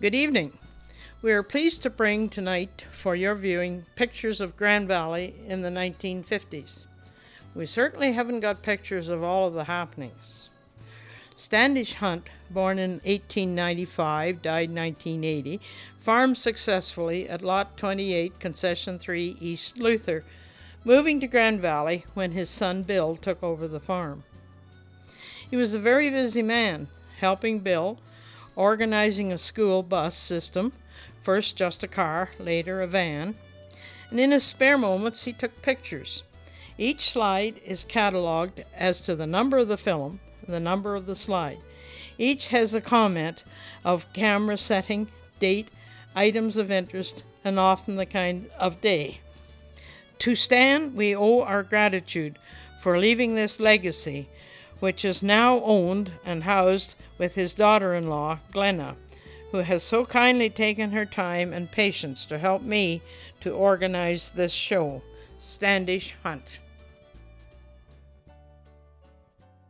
Good evening. We are pleased to bring tonight for your viewing pictures of Grand Valley in the 1950s. We certainly haven't got pictures of all of the happenings. Standish Hunt, born in 1895, died 1980, farmed successfully at Lot 28, Concession 3, East Luther, moving to Grand Valley when his son Bill took over the farm. He was a very busy man, helping Bill, organizing a school bus system, first just a car, later a van, and in his spare moments he took pictures. Each slide is catalogued as to the number of the film, the number of the slide. Each has a comment of camera setting, date, items of interest, and often the kind of day. To Stan, we owe our gratitude for leaving this legacy, which is now owned and housed with his daughter-in-law, Glenna, who has so kindly taken her time and patience to help me to organize this show, Standish Hunt.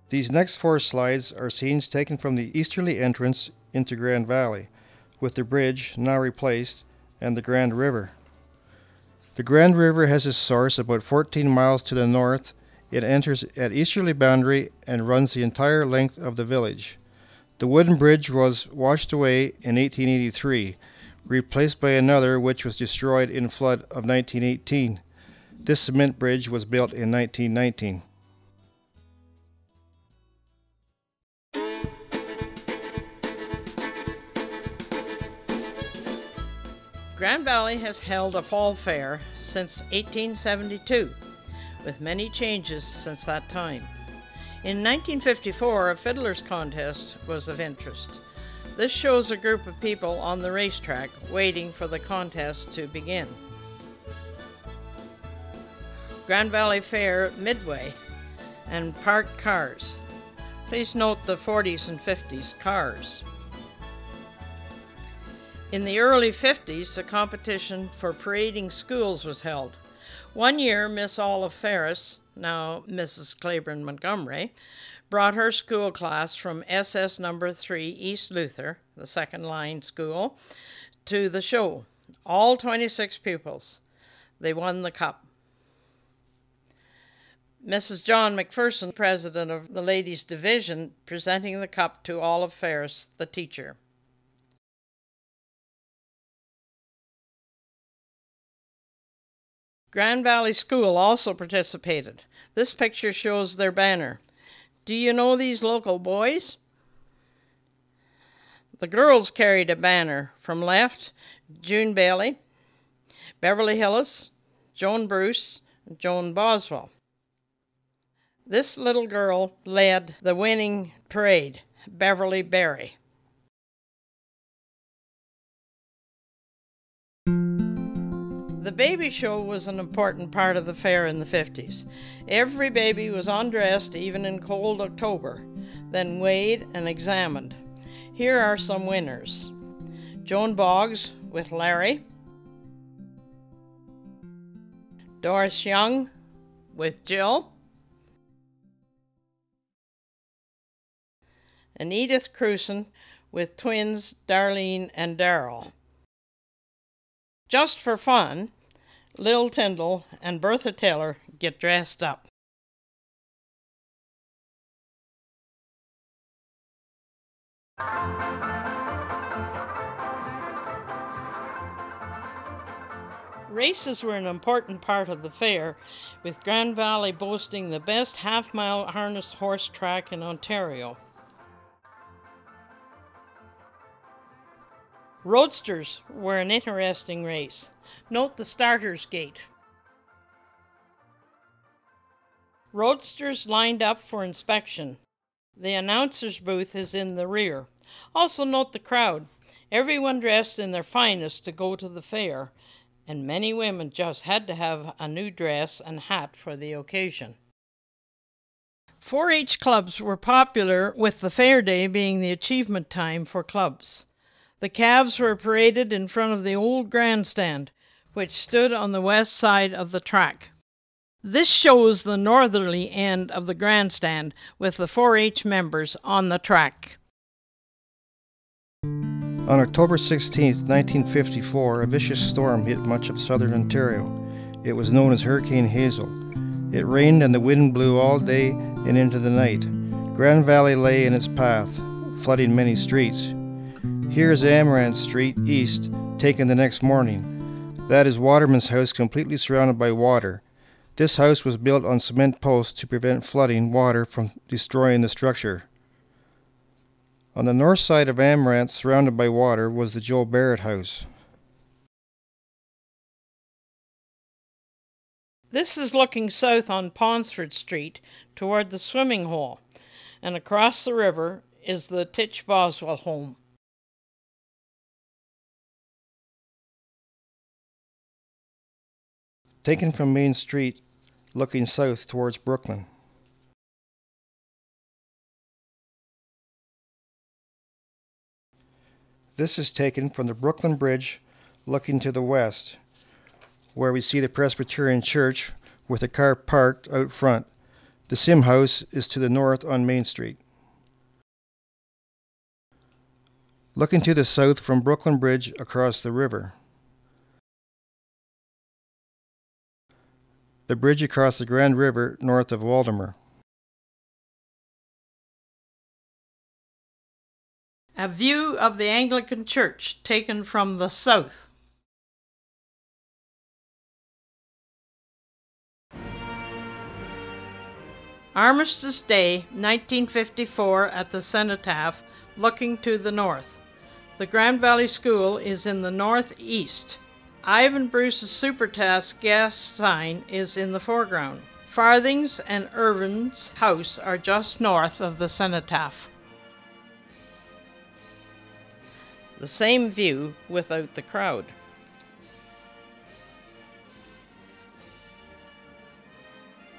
These next 4 slides are scenes taken from the easterly entrance into Grand Valley, with the bridge now replaced and the Grand River. The Grand River has its source about 14 miles to the north. It enters at easterly boundary and runs the entire length of the village. The wooden bridge was washed away in 1883, replaced by another which was destroyed in flood of 1918. This cement bridge was built in 1919. Grand Valley has held a fall fair since 1872, with many changes since that time. In 1954, a fiddler's contest was of interest. This shows a group of people on the racetrack waiting for the contest to begin. Grand Valley Fair Midway and parked cars. Please note the 40s and 50s cars. In the early 50s, a competition for parading schools was held. One year, Miss Olive Ferris, now Mrs. Claiborne Montgomery, brought her school class from SS number 3 East Luther, the second line school, to the show. All 26 pupils. They won the cup. Mrs. John McPherson, president of the ladies' division, presenting the cup to Olive Ferris, the teacher. Grand Valley School also participated. This picture shows their banner. Do you know these local boys? The girls carried a banner. From left, June Bailey, Beverly Hillis, Joan Bruce, and Joan Boswell. This little girl led the winning parade, Beverly Berry. The baby show was an important part of the fair in the 50s. Every baby was undressed, even in cold October, then weighed and examined. Here are some winners. Joan Boggs with Larry, Doris Young with Jill, and Edith Cruson with twins Darlene and Darrell. Just for fun, Lil Tyndall and Bertha Taylor get dressed up. Races were an important part of the fair, with Grand Valley boasting the best half-mile harness horse track in Ontario. Roadsters were an interesting race. Note the starter's gate. Roadsters lined up for inspection. The announcer's booth is in the rear. Also note the crowd. Everyone dressed in their finest to go to the fair, and many women just had to have a new dress and hat for the occasion. 4-H clubs were popular, with the fair day being the achievement time for clubs. The calves were paraded in front of the old grandstand, which stood on the west side of the track. This shows the northerly end of the grandstand with the 4-H members on the track. On October 16, 1954, a vicious storm hit much of southern Ontario. It was known as Hurricane Hazel. It rained and the wind blew all day and into the night. Grand Valley lay in its path, flooding many streets. Here is Amaranth Street East, taken the next morning. That is Waterman's house, completely surrounded by water. This house was built on cement posts to prevent flooding water from destroying the structure. On the north side of Amaranth, surrounded by water, was the Joe Barrett house. This is looking south on Ponsford Street toward the swimming hole, and across the river is the Titch Boswell home. Taken from Main Street, looking south towards Brooklyn. This is taken from the Brooklyn Bridge, looking to the west, where we see the Presbyterian Church with a car parked out front. The Sim House is to the north on Main Street. Looking to the south from Brooklyn Bridge across the river. The bridge across the Grand River north of Waldemer. A view of the Anglican Church taken from the south. Armistice Day, 1954, at the Cenotaph, looking to the north. The Grand Valley School is in the northeast. Ivan Bruce's Supertask gas sign is in the foreground. Farthing's and Irvin's house are just north of the Cenotaph. The same view without the crowd.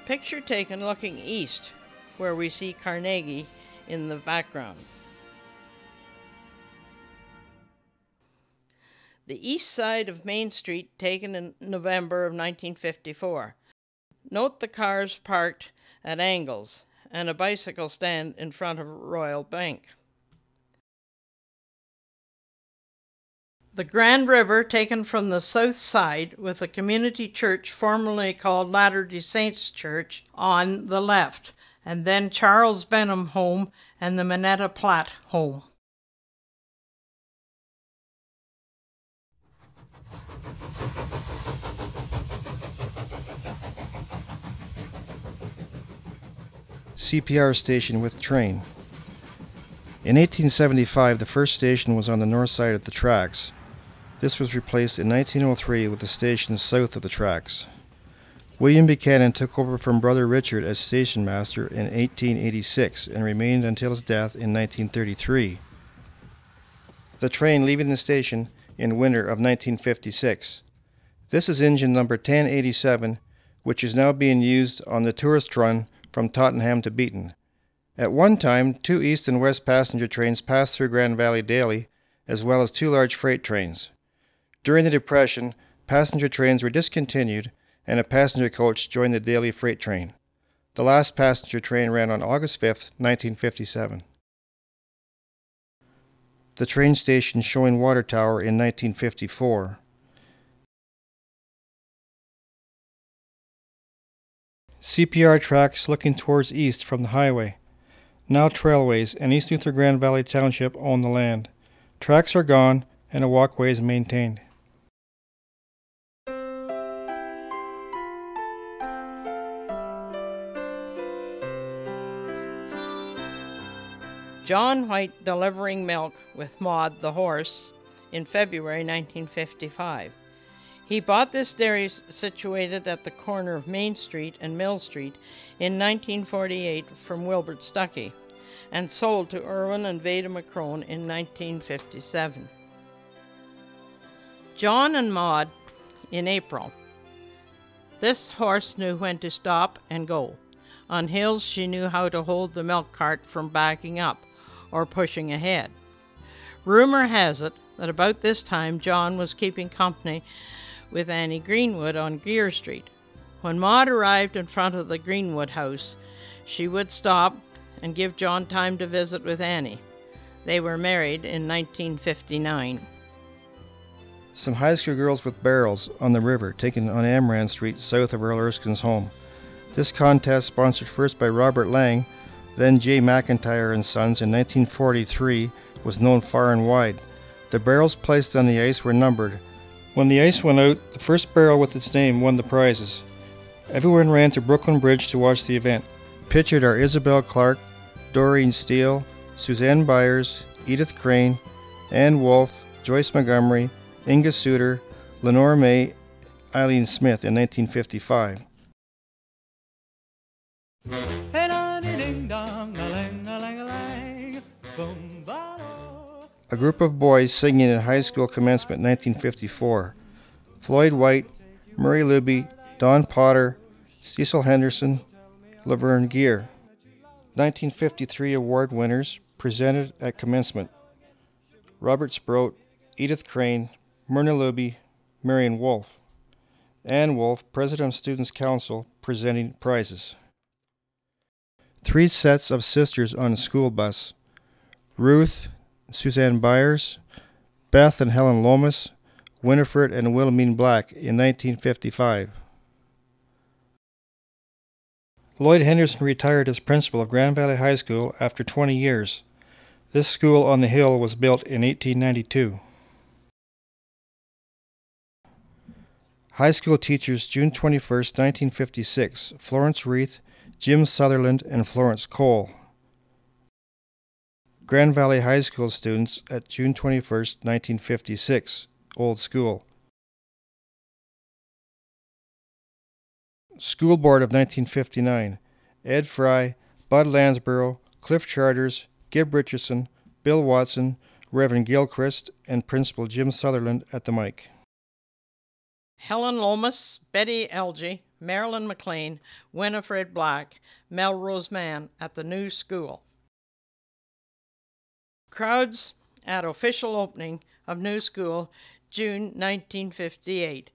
Picture taken looking east, where we see Carnegie in the background. The east side of Main Street taken in November of 1954. Note the cars parked at angles and a bicycle stand in front of Royal Bank. The Grand River taken from the south side with the community church formerly called Latter-day Saints Church on the left, and then Charles Benham home and the Minetta Platt home. CPR station with train. In 1875, the first station was on the north side of the tracks. This was replaced in 1903 with a station south of the tracks. William Buchanan took over from Brother Richard as station master in 1886 and remained until his death in 1933. The train leaving the station in winter of 1956. This is engine number 1087, which is now being used on the tourist run from Tottenham to Beaton. At one time, 2 east and west passenger trains passed through Grand Valley daily, as well as 2 large freight trains. During the Depression, passenger trains were discontinued and a passenger coach joined the daily freight train. The last passenger train ran on August 5, 1957. The train station showing Water Tower in 1954. CPR tracks looking towards east from the highway. Now trailways, and East Luther Grand Valley Township own the land. Tracks are gone and a walkway is maintained. John White delivering milk with Maud the horse in February 1955. He bought this dairy situated at the corner of Main Street and Mill Street in 1948 from Wilbert Stuckey and sold to Irwin and Veda McCrone in 1957. John and Maud in April. This horse knew when to stop and go. On hills she knew how to hold the milk cart from backing up or pushing ahead. Rumor has it that about this time John was keeping company with Annie Greenwood on Gear Street. When Maud arrived in front of the Greenwood house, she would stop and give John time to visit with Annie. They were married in 1959. Some high school girls with barrels on the river taken on Amran Street south of Earl Erskine's home. This contest, sponsored first by Robert Lang, then J. McIntyre and Sons in 1943, was known far and wide. The barrels placed on the ice were numbered. When the ice went out, the first barrel with its name won the prizes. Everyone ran to Brooklyn Bridge to watch the event. Pictured are Isabel Clark, Doreen Steele, Suzanne Byers, Edith Crane, Ann Wolfe, Joyce Montgomery, Inga Suter, Lenore May, Eileen Smith in 1955. A group of boys singing in high school commencement 1954. Floyd White, Murray Luby, Don Potter, Cecil Henderson, Laverne Gear. 1953 award winners presented at commencement. Robert Sproat, Edith Crane, Myrna Luby, Marion Wolfe. Ann Wolfe, President of Students' Council, presenting prizes. 3 sets of sisters on a school bus. Ruth, Suzanne Byers, Beth and Helen Lomas, Winifred and Wilhelmine Black in 1955. Lloyd Henderson retired as principal of Grand Valley High School after 20 years. This school on the hill was built in 1892. High school teachers, June 21, 1956, Florence Reith, Jim Sutherland, and Florence Cole. Grand Valley High School students at June 21, 1956, Old School. School Board of 1959, Ed Fry, Bud Lansborough, Cliff Charters, Gib Richardson, Bill Watson, Reverend Gilchrist, and Principal Jim Sutherland at the mic. Helen Lomas, Betty Elgie, Marilyn McLean, Winifred Black, Melrose Mann at the new school. Crowds at official opening of new school, June 1958.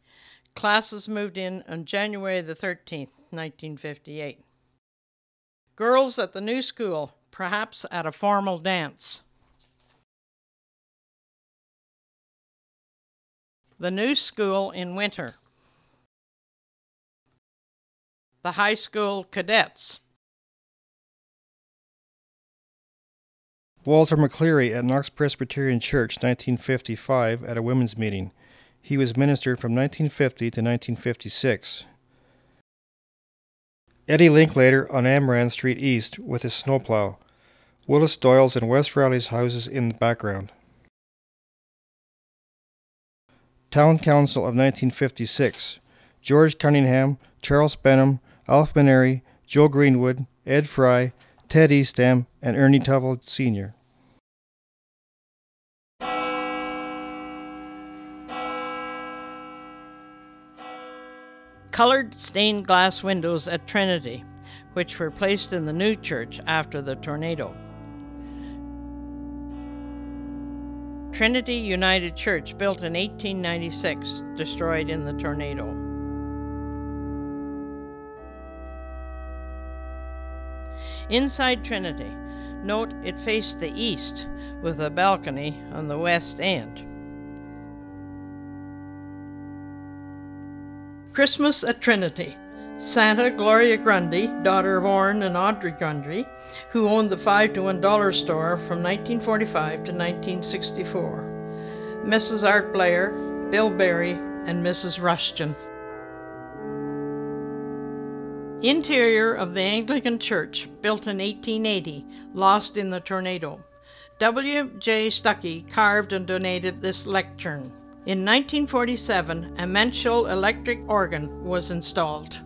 Classes moved in on January the 13th, 1958. Girls at the new school, perhaps at a formal dance. The new school in winter. The high school cadets. Walter McCleary at Knox Presbyterian Church, 1955, at a women's meeting. He was minister from 1950 to 1956. Eddie Linklater on Amran Street East with his snowplow. Willis Doyle's and West Riley's houses in the background. Town Council of 1956. George Cunningham, Charles Benham, Alf Maneri, Joe Greenwood, Ed Fry, Ted Eastham, and Ernie Tuvell Sr. Colored stained glass windows at Trinity, which were placed in the new church after the tornado. Trinity United Church, built in 1896, destroyed in the tornado. Inside Trinity, note it faced the east with a balcony on the west end. Christmas at Trinity. Santa Gloria Grundy, daughter of Orrin and Audrey Grundy, who owned the 5 to $1 store from 1945 to 1964. Mrs. Art Blair, Bill Berry, and Mrs. Rushton. Interior of the Anglican Church, built in 1880, lost in the tornado. W. J. Stuckey carved and donated this lectern. In 1947, a Menschel electric organ was installed.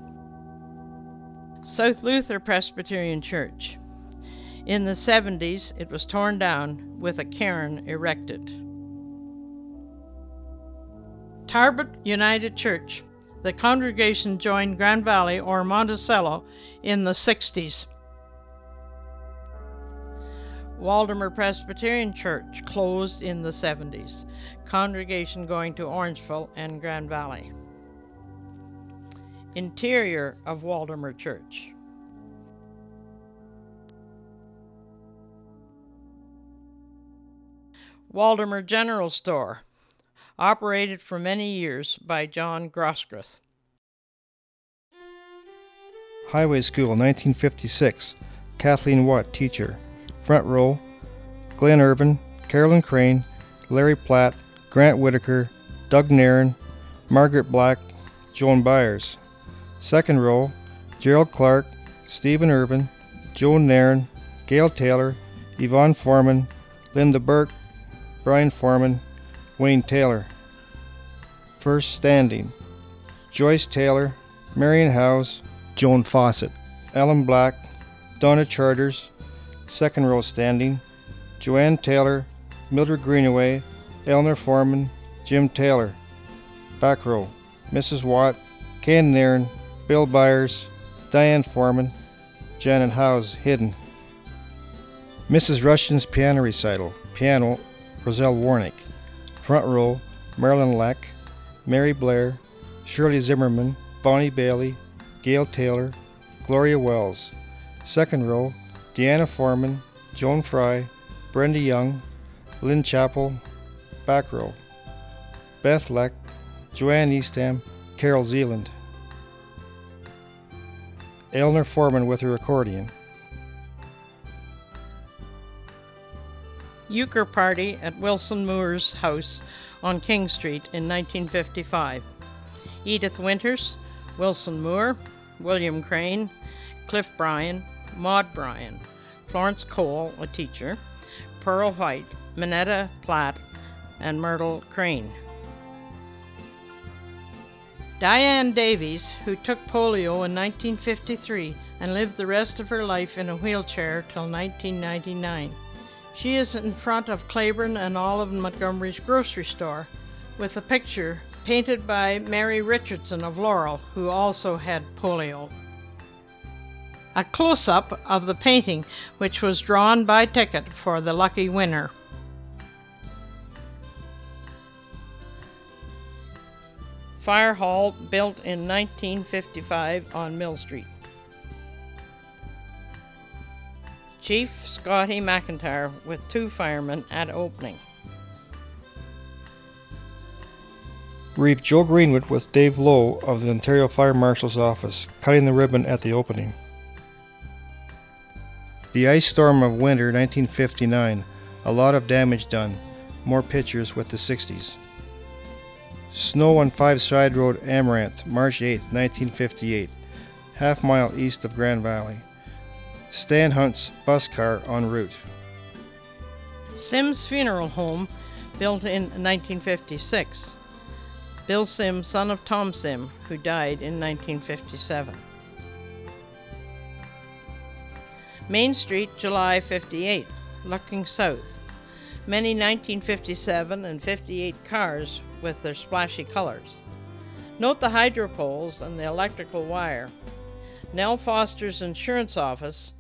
South Luther Presbyterian Church. In the 70s, it was torn down with a cairn erected. Tarbert United Church. The congregation joined Grand Valley or Monticello in the 60s. Waldemar Presbyterian Church closed in the 70s. Congregation going to Orangeville and Grand Valley. Interior of Waldemar Church. Waldemar General Store, operated for many years by John Grosgrath. Highway School, 1956. Kathleen Watt, teacher. Front row, Glenn Irvin, Carolyn Crane, Larry Platt, Grant Whitaker, Doug Nairn, Margaret Black, Joan Byers. Second row, Gerald Clark, Stephen Irvin, Joan Nairn, Gail Taylor, Yvonne Foreman, Linda Burke, Brian Foreman, Wayne Taylor. First standing, Joyce Taylor, Marion Howes, Joan Fawcett, Ellen Black, Donna Charters. Second row standing, Joanne Taylor, Mildred Greenaway, Eleanor Foreman, Jim Taylor. Back row, Mrs. Watt, Ken Nairn, Bill Byers, Diane Foreman, Janet Howes, hidden. Mrs. Rushton's piano recital, piano, Roselle Warnick. Front row, Marilyn Leck, Mary Blair, Shirley Zimmerman, Bonnie Bailey, Gail Taylor, Gloria Wells. Second row, Deanna Foreman, Joan Fry, Brenda Young, Lynn Chappell. Back row, Beth Leck, Joanne Eastham, Carol Zeeland. Eleanor Foreman with her accordion. Euchre party at Wilson Moore's house on King Street in 1955. Edith Winters, Wilson Moore, William Crane, Cliff Bryan, Maud Bryan, Florence Cole, a teacher, Pearl White, Minetta Platt, and Myrtle Crane. Diane Davies, who took polio in 1953 and lived the rest of her life in a wheelchair till 1999. She is in front of Claiborne and Olive Montgomery's grocery store with a picture painted by Mary Richardson of Laurel, who also had polio. A close-up of the painting, which was drawn by ticket for the lucky winner. Fire hall built in 1955 on Mill Street. Chief Scotty McIntyre with 2 firemen at opening. Reeve Joe Greenwood with Dave Lowe of the Ontario Fire Marshal's office, cutting the ribbon at the opening. The ice storm of winter 1959, a lot of damage done. More pictures with the 60s. Snow on 5 Side Road, Amaranth, March 8, 1958, half-mile east of Grand Valley. Stan Hunt's bus car en route. Sims Funeral Home, built in 1956. Bill Sim, son of Tom Sim, who died in 1957. Main Street, July 58, looking south. Many 1957 and 58 cars with their splashy colors. Note the hydro poles and the electrical wire. Nell Foster's insurance office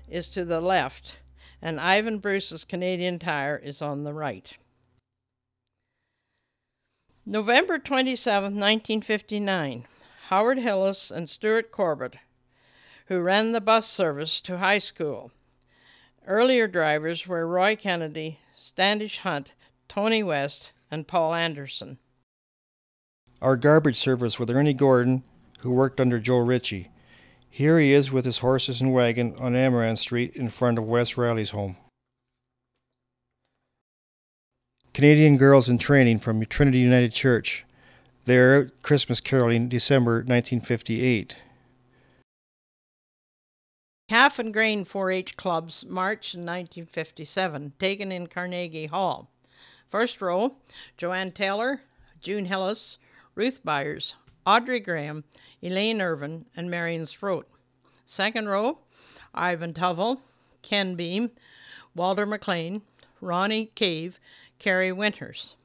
is to the left, and Ivan Bruce's Canadian Tire is on the right. November 27, 1959, Howard Hillis and Stuart Corbett, who ran the bus service to high school. Earlier drivers were Roy Kennedy, Standish Hunt, Tony West, and Paul Anderson. Our garbage service with Ernie Gordon, who worked under Joe Ritchie. Here he is with his horses and wagon on Amaranth Street in front of Wes Riley's home. Canadian girls in training from Trinity United Church. They're out Christmas caroling December 1958. Calf and Grain 4-H clubs, March 1957, taken in Carnegie Hall. First row, Joanne Taylor, June Hillis, Ruth Byers, Audrey Graham, Elaine Irvin, and Marion Sproat. Second row, Ivan Tuvell, Ken Beam, Walter McLean, Ronnie Cave, Carrie Winters.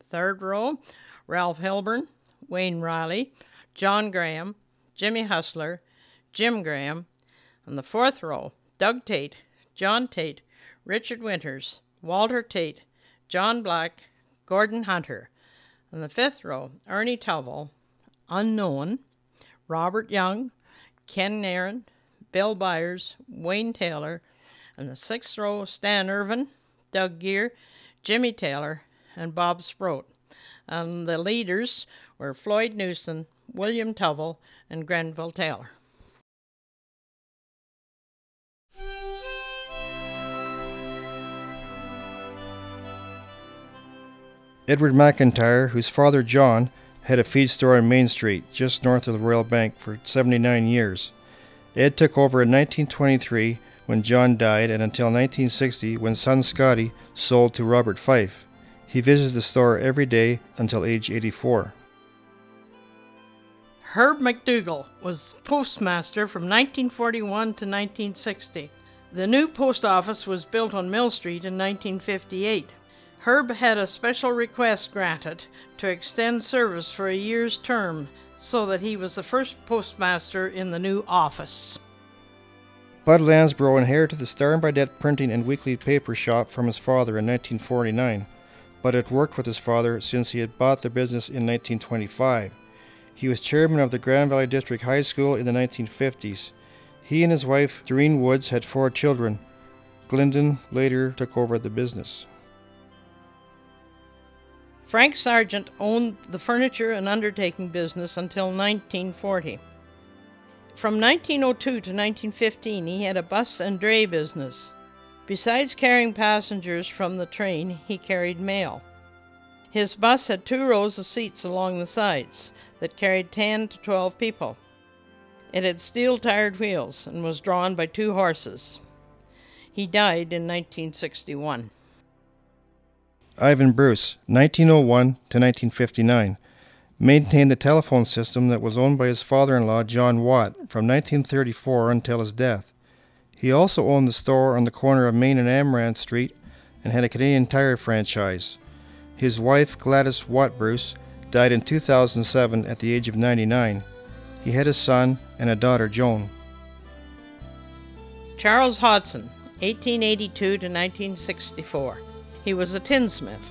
Third row, Ralph Hilburn, Wayne Riley, John Graham, Jimmy Hustler, Jim Graham. On the fourth row, Doug Tate, John Tate, Richard Winters, Walter Tate, John Black, Gordon Hunter. On the fifth row, Ernie Tuvell, unknown, Robert Young, Ken Nairn, Bill Byers, Wayne Taylor. On the sixth row, Stan Irvin, Doug Gear, Jimmy Taylor, and Bob Sproat, and the leaders were Floyd Newson, William Tuvell, and Grenville Taylor. Edward McIntyre, whose father John had a feed store on Main Street, just north of the Royal Bank, for 79 years. Ed took over in 1923 when John died, and until 1960 when son Scotty sold to Robert Fife. He visited the store every day until age 84. Herb McDougall was postmaster from 1941 to 1960. The new post office was built on Mill Street in 1958. Herb had a special request granted to extend service for a year's term so that he was the first postmaster in the new office. Bud Lansborough inherited the Star and Burdett printing and weekly paper shop from his father in 1949, but had worked with his father since he had bought the business in 1925. He was chairman of the Grand Valley District High School in the 1950s. He and his wife, Doreen Woods, had 4 children. Glendon later took over the business. Frank Sargent owned the furniture and undertaking business until 1940. From 1902 to 1915, he had a bus and dray business. Besides carrying passengers from the train, he carried mail. His bus had 2 rows of seats along the sides that carried 10 to 12 people. It had steel-tired wheels and was drawn by 2 horses. He died in 1961. Ivan Bruce, 1901 to 1959, maintained the telephone system that was owned by his father-in-law John Watt from 1934 until his death. He also owned the store on the corner of Main and Amaranth Street and had a Canadian Tire franchise. His wife, Gladys Watt Bruce, died in 2007 at the age of 99. He had a son and a daughter, Joan. Charles Hodson, 1882 to 1964. He was a tinsmith.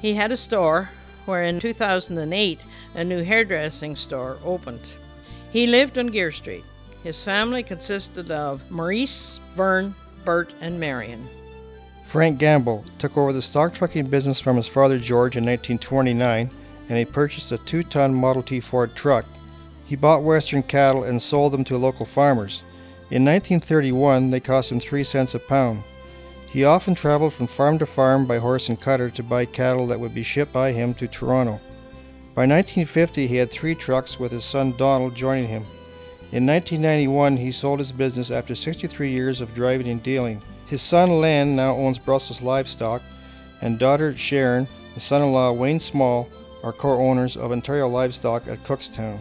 He had a store where in 2008 a new hairdressing store opened. He lived on Gear Street. His family consisted of Maurice, Vern, Bert, and Marion. Frank Gamble took over the stock trucking business from his father George in 1929, and he purchased a 2-ton Model T Ford truck. He bought Western cattle and sold them to local farmers. In 1931, they cost him 3 cents a pound. He often traveled from farm to farm by horse and cutter to buy cattle that would be shipped by him to Toronto. By 1950, he had 3 trucks with his son Donald joining him. In 1991, he sold his business after 63 years of driving and dealing. His son Len now owns Brussels Livestock, and daughter Sharon and son-in-law Wayne Small are co-owners of Ontario Livestock at Cookstown.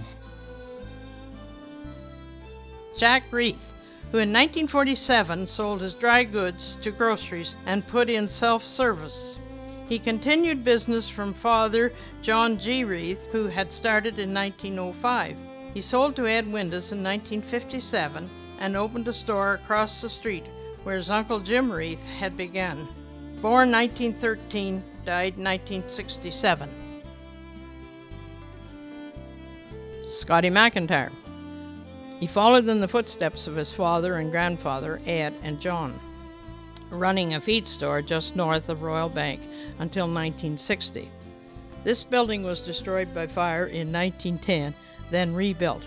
Jack Reith, who in 1947 sold his dry goods to groceries and put in self-service. He continued business from father John G. Reith, who had started in 1905. He sold to Ed Windus in 1957 and opened a store across the street where his uncle Jim Reith had begun. Born 1913, died 1967. Scotty McIntyre. He followed in the footsteps of his father and grandfather, Ed and John, running a feed store just north of Royal Bank until 1960. This building was destroyed by fire in 1910, then rebuilt.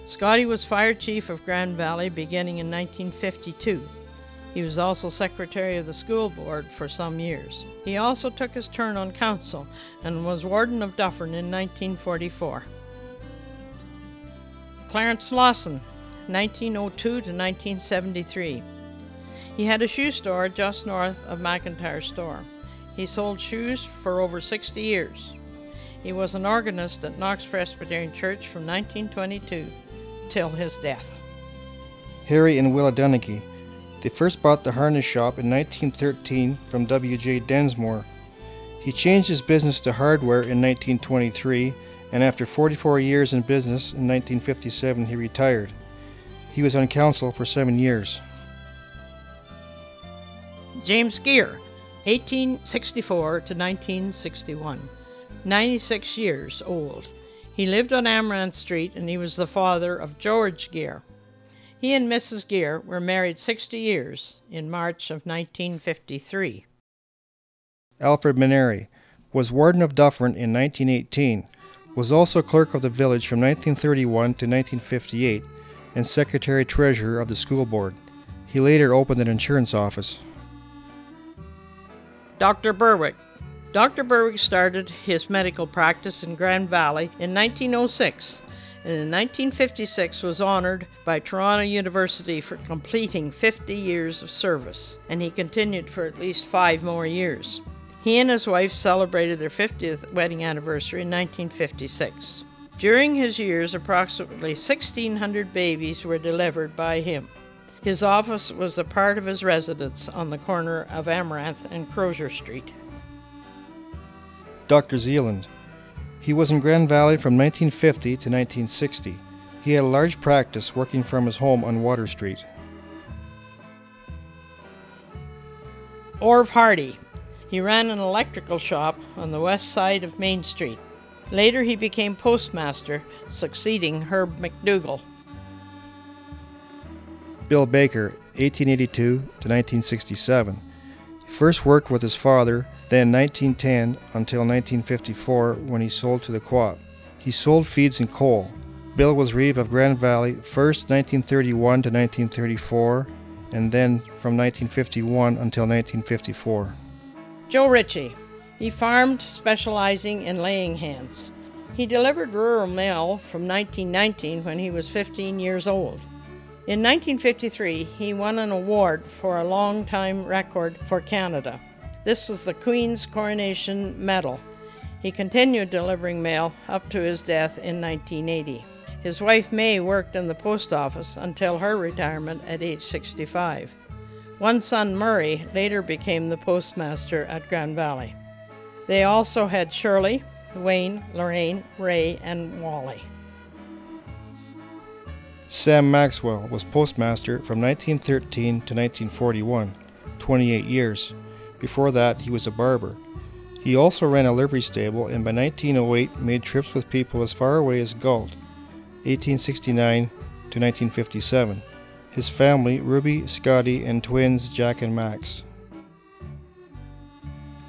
Scotty was fire chief of Grand Valley beginning in 1952. He was also secretary of the school board for some years. He also took his turn on council and was warden of Dufferin in 1944. Clarence Lawson, 1902 to 1973. He had a shoe store just north of McIntyre's store. He sold shoes for over 60 years. He was an organist at Knox Presbyterian Church from 1922 till his death. Harry and Willa Dunnicky. They first bought the harness shop in 1913 from W.J. Densmore. He changed his business to hardware in 1923, and after 44 years in business, in 1957 he retired. He was on council for 7 years. James Gear, 1864 to 1961, 96 years old. He lived on Amaranth Street, and he was the father of George Gear. He and Mrs. Gear were married 60 years in March of 1953. Alfred Maneri, was warden of Dufferin in 1918, was also clerk of the village from 1931 to 1958, and secretary-treasurer of the school board. He later opened an insurance office. Dr. Berwick. Dr. Berwick started his medical practice in Grand Valley in 1906, and in 1956 was honored by Toronto University for completing 50 years of service, and he continued for at least 5 more years. He and his wife celebrated their 50th wedding anniversary in 1956. During his years, approximately 1,600 babies were delivered by him. His office was a part of his residence on the corner of Amaranth and Crozier Street. Dr. Zeeland. He was in Grand Valley from 1950 to 1960. He had a large practice working from his home on Water Street. Orv Hardy. He ran an electrical shop on the west side of Main Street. Later he became postmaster, succeeding Herb McDougall. Bill Baker, 1882 to 1967. He first worked with his father, then 1910 until 1954 when he sold to the Co-op. He sold feeds and coal. Bill was reeve of Grand Valley first 1931 to 1934, and then from 1951 until 1954. Joe Ritchie. He farmed, specializing in laying hens. He delivered rural mail from 1919 when he was 15 years old. In 1953, he won an award for a long-time record for Canada. This was the Queen's Coronation Medal. He continued delivering mail up to his death in 1980. His wife May worked in the post office until her retirement at age 65. One son, Murray, later became the postmaster at Grand Valley. They also had Shirley, Wayne, Lorraine, Ray, and Wally. Sam Maxwell was postmaster from 1913 to 1941, 28 years. Before that, he was a barber. He also ran a livery stable and by 1908 made trips with people as far away as Galt, 1869 to 1957. His family, Ruby, Scotty, and twins Jack and Max.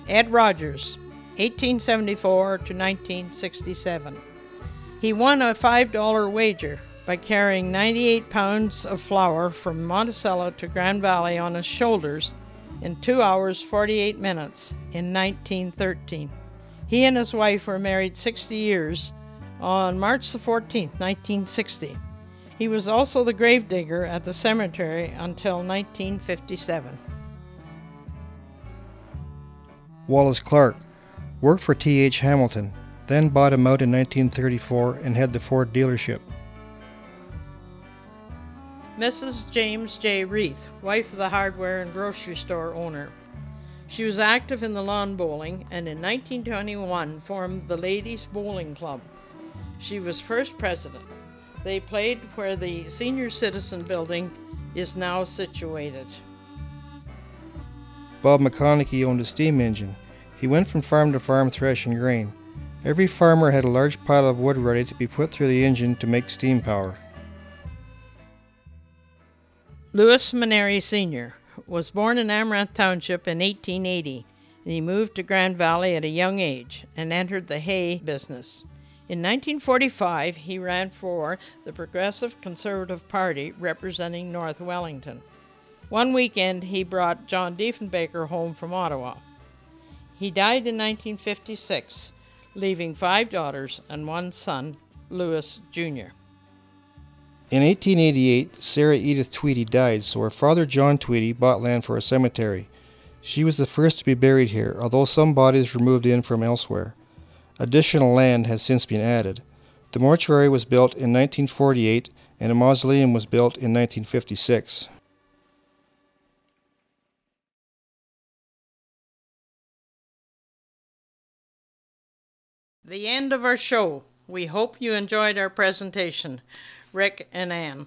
Ed Rogers, 1874 to 1967. He won a $5 wager by carrying 98 pounds of flour from Monticello to Grand Valley on his shoulders in 2 hours 48 minutes in 1913. He and his wife were married 60 years on March the 14th, 1960. He was also the gravedigger at the cemetery until 1957. Wallace Clark worked for T.H. Hamilton, then bought him out in 1934 and had the Ford dealership. Mrs. James J. Reith, wife of the hardware and grocery store owner. She was active in the lawn bowling and in 1921 formed the Ladies Bowling Club. She was first president. They played where the Senior Citizen Building is now situated. Bob McConaughey owned a steam engine. He went from farm to farm threshing grain. Every farmer had a large pile of wood ready to be put through the engine to make steam power. Louis Maneri Sr. was born in Amaranth Township in 1880, and he moved to Grand Valley at a young age and entered the hay business. In 1945, he ran for the Progressive Conservative Party representing North Wellington. One weekend, he brought John Diefenbaker home from Ottawa. He died in 1956, leaving 5 daughters and 1 son, Louis Jr. In 1888, Sarah Edith Tweedy died, so her father John Tweedy bought land for a cemetery. She was the first to be buried here, although some bodies were moved in from elsewhere. Additional land has since been added. The mortuary was built in 1948 and a mausoleum was built in 1956. The end of our show. We hope you enjoyed our presentation. Rick and Ann.